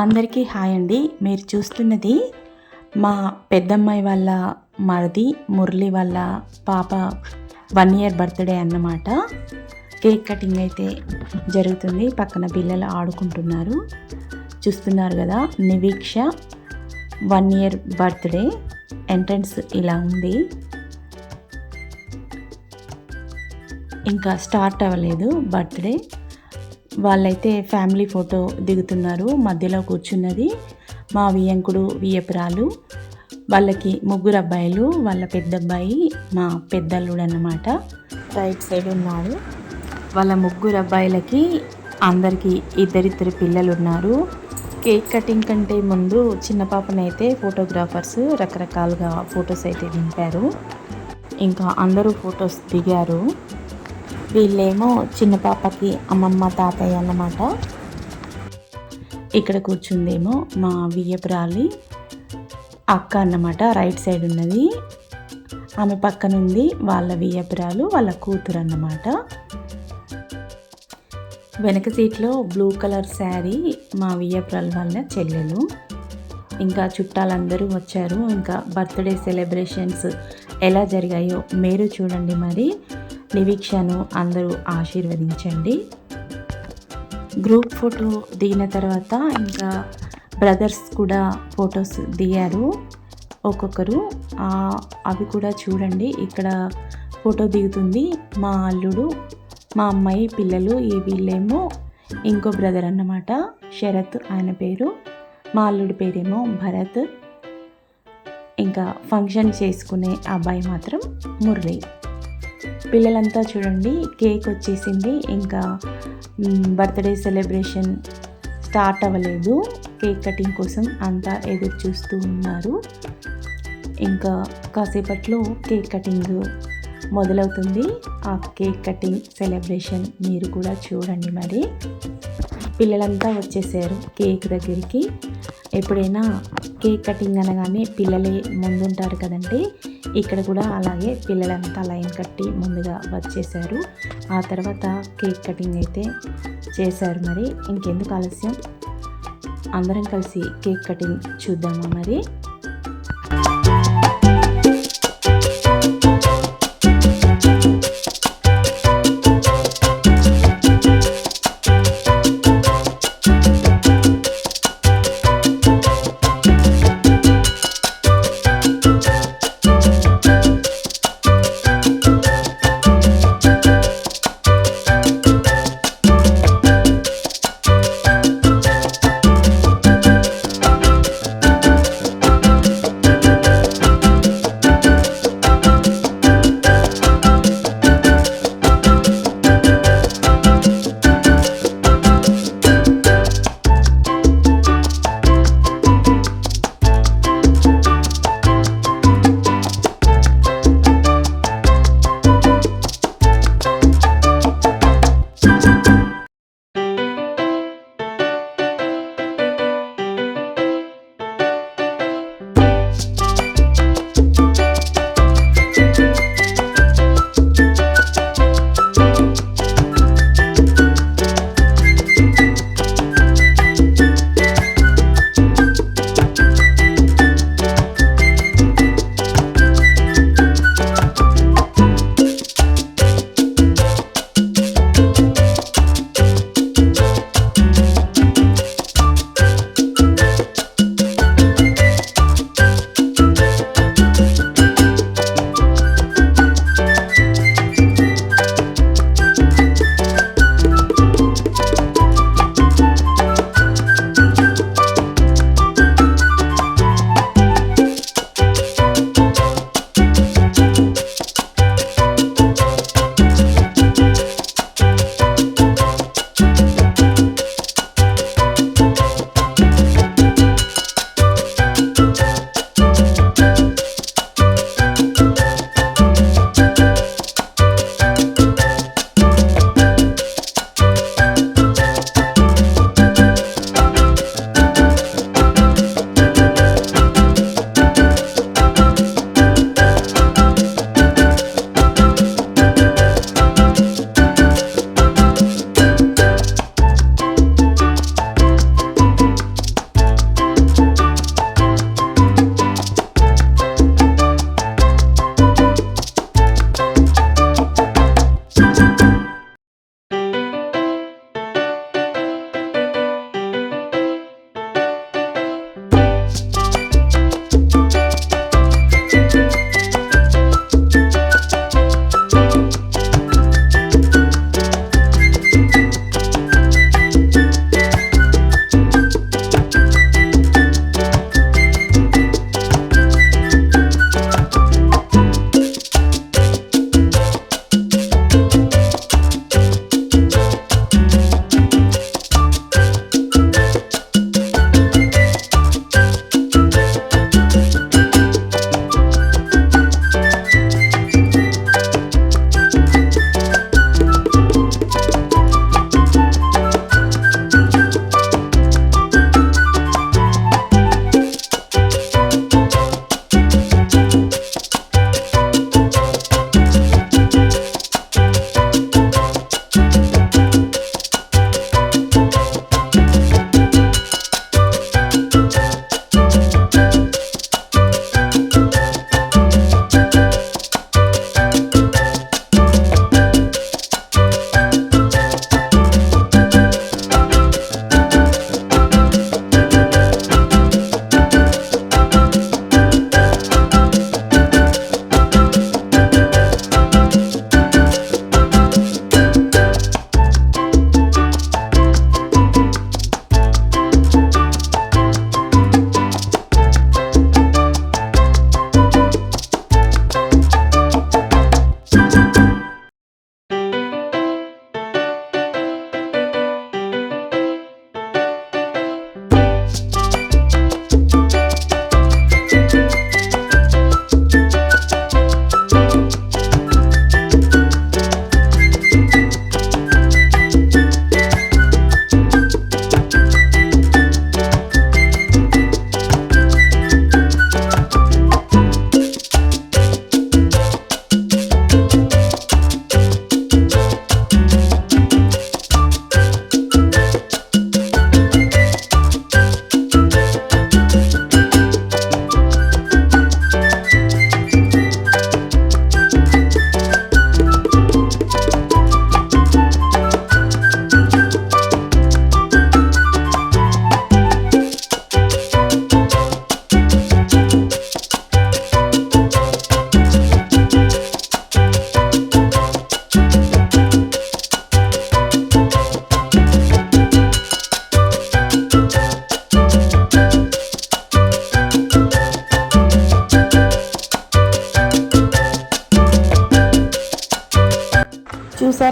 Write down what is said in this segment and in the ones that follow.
అందరికీ హాయ్ అండి. మీరు చూస్తున్నది మా పెద్దమ్మాయి వాళ్ళ మరిది మురళి వాళ్ళ పాప 1 ఇయర్ బర్త్డే అన్నమాట. కేక్ కటింగ్ అయితే జరుగుతుంది. పక్కన పిల్లలు ఆడుకుంటున్నారు. చూస్తున్నారు కదా, నివీక్ష 1 ఇయర్ బర్త్డే. ఎంట్రన్స్ ఇలా ఉంది. ఇంకా స్టార్ట్ అవ్వలేదు బర్త్డే. వాళ్ళైతే ఫ్యామిలీ ఫోటో దిగుతున్నారు. మధ్యలో కూర్చున్నది మా వియ్యంకుడు వియ్యపురాలు. వాళ్ళకి 3 అబ్బాయిలు, వాళ్ళ పెద్ద అబ్బాయి మా పెద్దల్లుడు అన్నమాట. రైట్ సైడ్ ఉన్నాడు. వాళ్ళ 3 అబ్బాయిలకి అందరికీ ఇద్దరిద్దరు పిల్లలు ఉన్నారు. కేక్ కటింగ్ కంటే ముందు చిన్న పాపనైతే ఫోటోగ్రాఫర్స్ రకరకాలుగా ఫొటోస్ అయితే దింపారు. ఇంకా అందరూ ఫొటోస్ దిగారు. వీళ్ళేమో చిన్న పాపకి అమ్మమ్మ తాతయ్య అన్నమాట. ఇక్కడ కూర్చుందేమో మా వియ్యపురాలి అక్క అన్నమాట. రైట్ సైడ్ ఉన్నది ఆమె పక్కనుంది వాళ్ళ వియ్యపురాలు, వాళ్ళ కూతురు అన్నమాట. వెనక సీట్లో బ్లూ కలర్ శారీ మా వియ్యపురాలు వాళ్ళ చెల్లెలు. ఇంకా చుట్టాలందరూ వచ్చారు. ఇంకా బర్త్డే సెలబ్రేషన్స్ ఎలా జరిగాయో మీరు చూడండి. మరి నివీక్షను అందరూ ఆశీర్వదించండి. గ్రూప్ ఫోటో దిగిన తర్వాత ఇంకా బ్రదర్స్ కూడా ఫొటోస్ దిగారు ఒక్కొక్కరు. అవి కూడా చూడండి. ఇక్కడ ఫోటో దిగుతుంది మా అల్లుడు, మా అమ్మాయి పిల్లలు. వీళ్ళేమో ఇంకో బ్రదర్ అన్నమాట, శరత్ ఆయన పేరు. మా అల్లుడి పేరేమో భరత్. ఇంకా ఫంక్షన్ చేసుకునే అబ్బాయి మాత్రం మురళి. పిల్లలంతా చూడండి, కేక్ వచ్చేసింది. ఇంకా బర్త్డే సెలబ్రేషన్ స్టార్ట్ అవ్వలేదు. కేక్ కటింగ్ కోసం అంతా ఎదురు చూస్తూ ఉన్నారు. ఇంకా కాసేపట్లో కేక్ కటింగ్ మొదలవుతుంది. ఆ కేక్ కటింగ్ సెలబ్రేషన్ మీరు కూడా చూడండి. మరి పిల్లలంతా వచ్చేసారు కేక్ దగ్గరికి. ఎప్పుడైనా కేక్ కటింగ్ అనగానే పిల్లలే ముందుంటారు కదండి. ఇక్కడ కూడా అలాగే పిల్లలంతా లైన్ కట్టి ముందుగా వచ్చేసారు. ఆ తర్వాత కేక్ కటింగ్ అయితే చేశారు. మరి ఇంకెందుకు ఆలస్యం, అందరం కలిసి కేక్ కటింగ్ చూద్దామా మరి.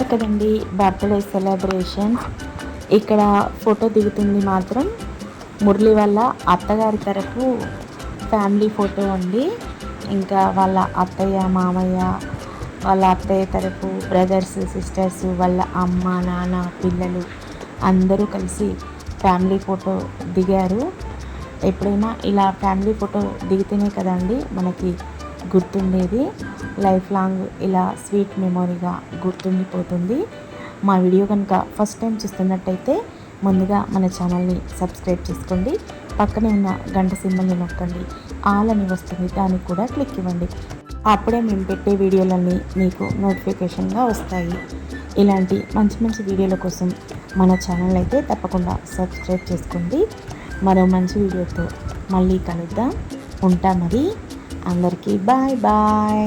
చూశారు కదండి బర్త్డే సెలబ్రేషన్స్. ఇక్కడ ఫోటో దిగుతుంది మాత్రం మురళి వాళ్ళ అత్తగారి తరపు ఫ్యామిలీ ఫోటో అండి. ఇంకా వాళ్ళ అత్తయ్య మామయ్య, వాళ్ళ అత్తయ్య తరపు బ్రదర్స్ సిస్టర్స్, వాళ్ళ అమ్మ నాన్న పిల్లలు అందరూ కలిసి ఫ్యామిలీ ఫోటో దిగారు. ఎప్పుడైనా ఇలా ఫ్యామిలీ ఫోటో దిగితేనే కదండి మనకి గుర్తుండేది. లైఫ్ లాంగ్ ఇలా స్వీట్ మెమొరీగా గుర్తుండిపోతుంది. మా వీడియో కనుక ఫస్ట్ టైం చూస్తున్నట్టయితే ముందుగా మన ఛానల్ని సబ్స్క్రైబ్ చేసుకోండి. పక్కనే ఉన్న గంట సింబల్ని నొక్కండి. ఆల్ అని వస్తుంది, దానికి కూడా క్లిక్ ఇవ్వండి. అప్పుడే మేము పెట్టే వీడియోలన్నీ మీకు నోటిఫికేషన్గా వస్తాయి. ఇలాంటి మంచి మంచి వీడియోల కోసం మన ఛానల్ అయితే తప్పకుండా సబ్స్క్రైబ్ చేసుకోండి. మరో మంచి వీడియోతో మళ్ళీ కలుద్దాం. ఉంటా మరి. అందరికీ బాయ్ బాయ్.